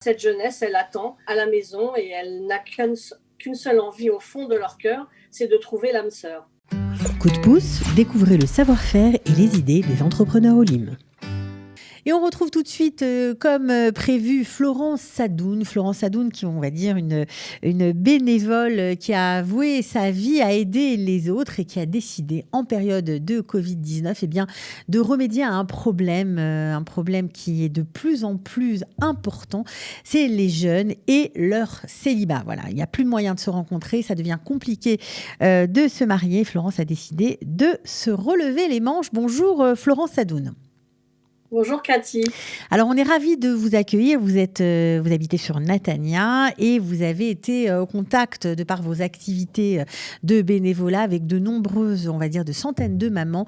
Cette jeunesse, elle attend à la maison et elle n'a qu'une seule envie au fond de leur cœur, c'est de trouver l'âme sœur. Coup de pouce, découvrez le savoir-faire et les idées des entrepreneurs Olim. Et on retrouve tout de suite, comme prévu, Florence Sadoun. Florence Sadoun, qui, on va dire, une bénévole qui a voué sa vie à aider les autres et qui a décidé, en période de Covid-19, eh bien, de remédier à un problème qui est de plus en plus important. C'est les jeunes et leur célibat. Voilà, il n'y a plus de moyens de se rencontrer, ça devient compliqué de se marier. Florence a décidé de se relever les manches. Bonjour Florence Sadoun. Bonjour Cathy. Alors on est ravis de vous accueillir. Vous habitez sur Natania et vous avez été au contact de par vos activités de bénévolat avec de nombreuses, on va dire de centaines de mamans,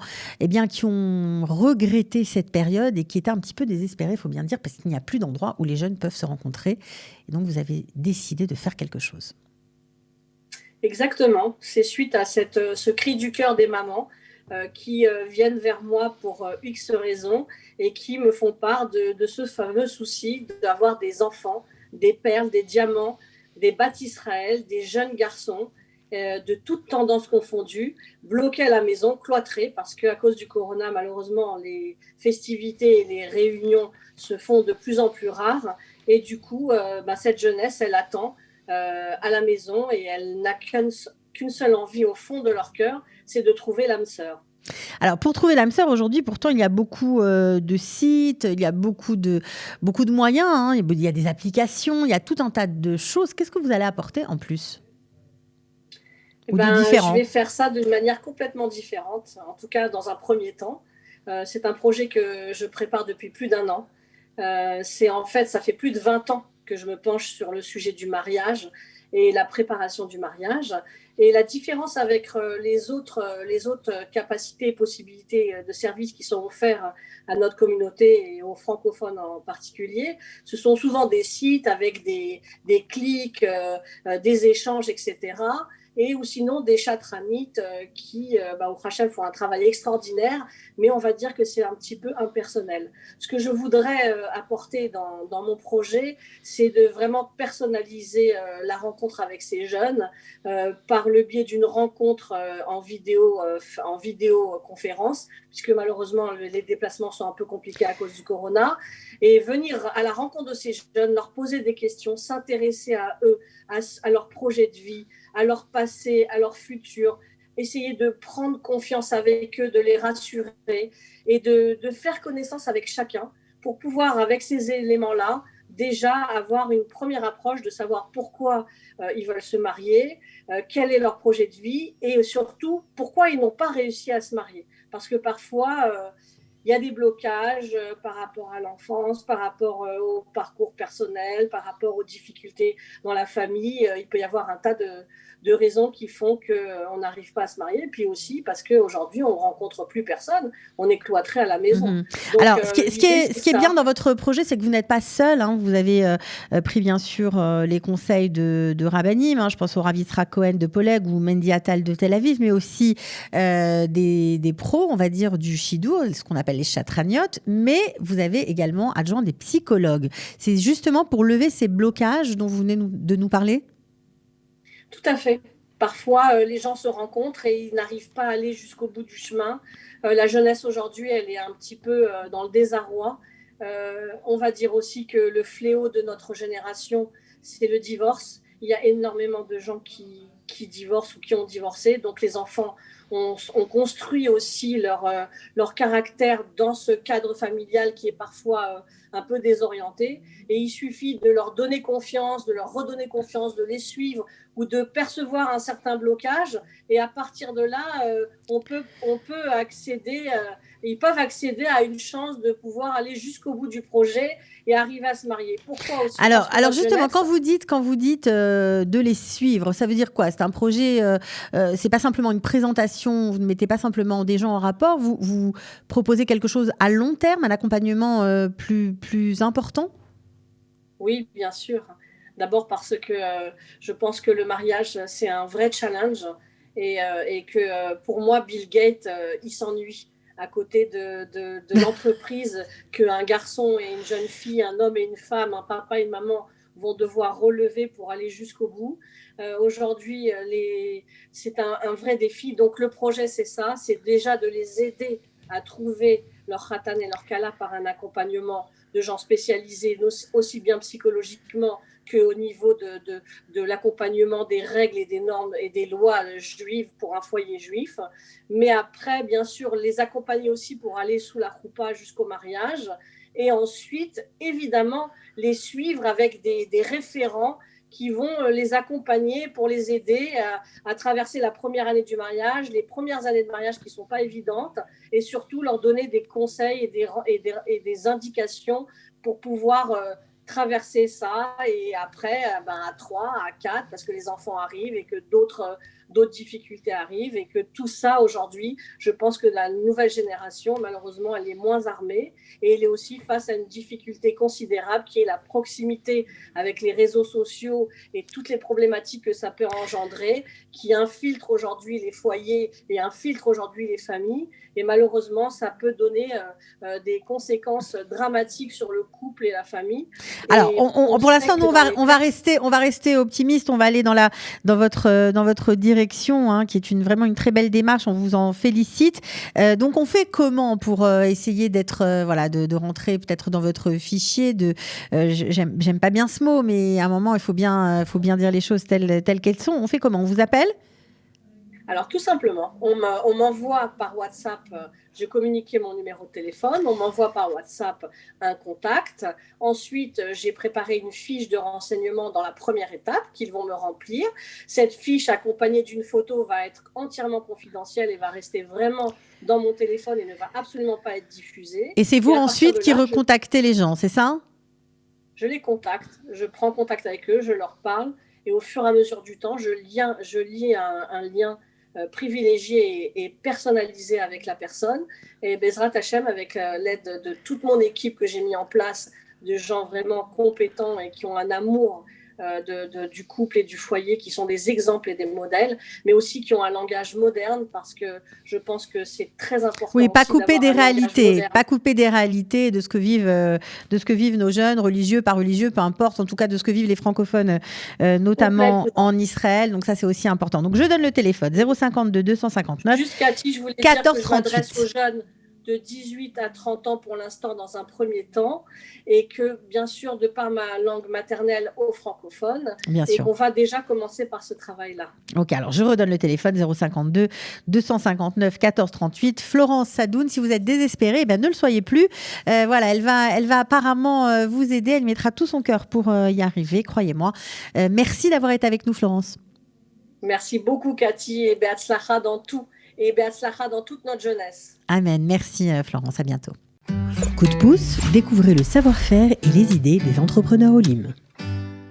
qui ont regretté cette période et qui étaient un petit peu désespérées, il faut bien dire, parce qu'il n'y a plus d'endroit où les jeunes peuvent se rencontrer. Et donc vous avez décidé de faire quelque chose. Exactement. C'est suite à ce cri du cœur des mamans qui viennent vers moi pour X raisons et qui me font part de ce fameux souci d'avoir des enfants, des perles, des diamants, des bâtisraël, des jeunes garçons de toutes tendances confondues, bloqués à la maison, cloîtrés, parce qu'à cause du corona, malheureusement, les festivités et les réunions se font de plus en plus rares. Et du coup, cette jeunesse, elle attend à la maison et elle n'a qu'une seule envie au fond de leur cœur, c'est de trouver l'âme sœur. Alors, pour trouver l'âme sœur, aujourd'hui, pourtant, il y a beaucoup de sites, il y a beaucoup de moyens, hein. Il y a des applications, il y a tout un tas de choses. Qu'est-ce que vous allez apporter en plus ou de différent? Je vais faire ça d'une manière complètement différente, en tout cas dans un premier temps. C'est un projet que je prépare depuis plus d'1 an. Ça fait plus de 20 ans que je me penche sur le sujet du mariage et la préparation du mariage. Et la différence avec les autres capacités et possibilités de services qui sont offerts à notre communauté et aux francophones en particulier, ce sont souvent des sites avec des clics, des échanges, etc. Ou sinon des chatranites qui, au Rachel, font un travail extraordinaire, mais on va dire que c'est un petit peu impersonnel. Ce que je voudrais apporter dans mon projet, c'est de vraiment personnaliser la rencontre avec ces jeunes par le biais d'une rencontre en vidéoconférence, puisque malheureusement les déplacements sont un peu compliqués à cause du corona, et venir à la rencontre de ces jeunes, leur poser des questions, s'intéresser à eux, à leur projet de vie, à leur passé, à leur futur, essayer de prendre confiance avec eux, de les rassurer et de faire connaissance avec chacun pour pouvoir, avec ces éléments-là, déjà avoir une première approche de savoir pourquoi ils veulent se marier, quel est leur projet de vie et surtout pourquoi ils n'ont pas réussi à se marier. Parce que parfois, il y a des blocages par rapport à l'enfance, par rapport au parcours personnel, par rapport aux difficultés dans la famille. Il peut y avoir un tas de raisons qui font qu'on n'arrive pas à se marier. Puis aussi parce qu'aujourd'hui, on ne rencontre plus personne. On est cloîtré à la maison. Mmh. Donc, alors, ce qui est bien dans votre projet, c'est que vous n'êtes pas seul, hein. Vous avez pris bien sûr les conseils de Rabbanim, hein. Je pense au Rav Yitzhak Cohen de Poleg ou Mendy Attal de Tel Aviv, mais aussi des pros, on va dire, du Shidour, ce qu'on appelle les chatraniotes. Mais vous avez également adjoint des psychologues. C'est justement pour lever ces blocages dont vous venez de nous parler? Tout à fait. Parfois, les gens se rencontrent et ils n'arrivent pas à aller jusqu'au bout du chemin. La jeunesse aujourd'hui, elle est un petit peu dans le désarroi. On va dire aussi que le fléau de notre génération, c'est le divorce. Il y a énormément de gens qui divorcent ou qui ont divorcé. Donc les enfants ont construit aussi leur caractère dans ce cadre familial qui est parfois un peu désorienté. Et il suffit de leur donner confiance, de leur redonner confiance, de les suivre ou de percevoir un certain blocage. Et à partir de là, on peut accéder, ils peuvent accéder à une chance de pouvoir aller jusqu'au bout du projet et arriver à se marier. Pourquoi aussi? Alors justement, quand vous dites de les suivre, ça veut dire quoi? C'est un projet, c'est pas simplement une présentation, vous ne mettez pas simplement des gens en rapport, vous proposez quelque chose à long terme, un accompagnement plus important? Oui, bien sûr. D'abord parce que je pense que le mariage, c'est un vrai challenge et que pour moi, Bill Gates, il s'ennuie à côté de l'entreprise qu'un garçon et une jeune fille, un homme et une femme, un papa et une maman vont devoir relever pour aller jusqu'au bout. Aujourd'hui, c'est un vrai défi. Donc le projet, c'est ça, c'est déjà de les aider à trouver leur khatan et leur kala par un accompagnement de gens spécialisés, aussi bien psychologiquement qu'au niveau de l'accompagnement des règles et des normes et des lois juives pour un foyer juif. Mais après, bien sûr, les accompagner aussi pour aller sous la choupa jusqu'au mariage. Et ensuite, évidemment, les suivre avec des référents qui vont les accompagner pour les aider à traverser la première année du mariage, les premières années de mariage qui ne sont pas évidentes, et surtout leur donner des conseils et des indications pour pouvoir traverser ça. Et après, à 3, à 4, parce que les enfants arrivent et que d'autres difficultés arrivent, et que tout ça, aujourd'hui, je pense que la nouvelle génération, malheureusement, elle est moins armée, et elle est aussi face à une difficulté considérable qui est la proximité avec les réseaux sociaux et toutes les problématiques que ça peut engendrer, qui infiltrent aujourd'hui les foyers et infiltrent aujourd'hui les familles. Et malheureusement, ça peut donner des conséquences dramatiques sur le couple et la famille. Alors, pour l'instant, nous, on va rester optimiste. On va aller dans votre direction, hein, qui est vraiment une très belle démarche. On vous en félicite. Donc, on fait comment pour essayer d'être, de rentrer peut-être dans votre fichier j'aime pas bien ce mot, mais à un moment, il faut bien dire les choses telles qu'elles sont. On fait comment? On vous appelle? Alors, tout simplement, on m'envoie par WhatsApp, j'ai communiqué mon numéro de téléphone, on m'envoie par WhatsApp un contact. Ensuite, j'ai préparé une fiche de renseignement dans la première étape qu'ils vont me remplir. Cette fiche, accompagnée d'une photo, va être entièrement confidentielle et va rester vraiment dans mon téléphone et ne va absolument pas être diffusée. Et c'est vous ensuite qui recontactez les gens, c'est ça? Je les contacte, je prends contact avec eux, je leur parle, et au fur et à mesure du temps, je lie un lien privilégié et personnalisé avec la personne. Et Bezrat Hachem, avec l'aide de toute mon équipe que j'ai mis en place, de gens vraiment compétents et qui ont un amour du couple et du foyer, qui sont des exemples et des modèles, mais aussi qui ont un langage moderne, parce que je pense que c'est très important. Oui, pas couper des réalités de ce que vivent nos jeunes, religieux, pas religieux, peu importe, en tout cas de ce que vivent les francophones, notamment en Israël. Donc ça, c'est aussi important. Donc je donne le téléphone 052 259 1438. Je voulais 14 dire que je m'adresse aux jeunes de 18 à 30 ans pour l'instant dans un premier temps, et que bien sûr, de par ma langue maternelle aux francophones, qu'on va déjà commencer par ce travail-là. Ok, alors je redonne le téléphone 052 259 14 38. Florence Sadoun, si vous êtes désespérée, ne le soyez plus. Elle va apparemment vous aider, elle mettra tout son cœur pour y arriver, croyez-moi. Merci d'avoir été avec nous, Florence. Merci beaucoup, Cathy, et Be'atzlacha dans tout. Et Be'atzlacha dans toute notre jeunesse. Amen. Merci Florence, à bientôt. Coup de pouce, découvrez le savoir-faire et les idées des entrepreneurs Olim.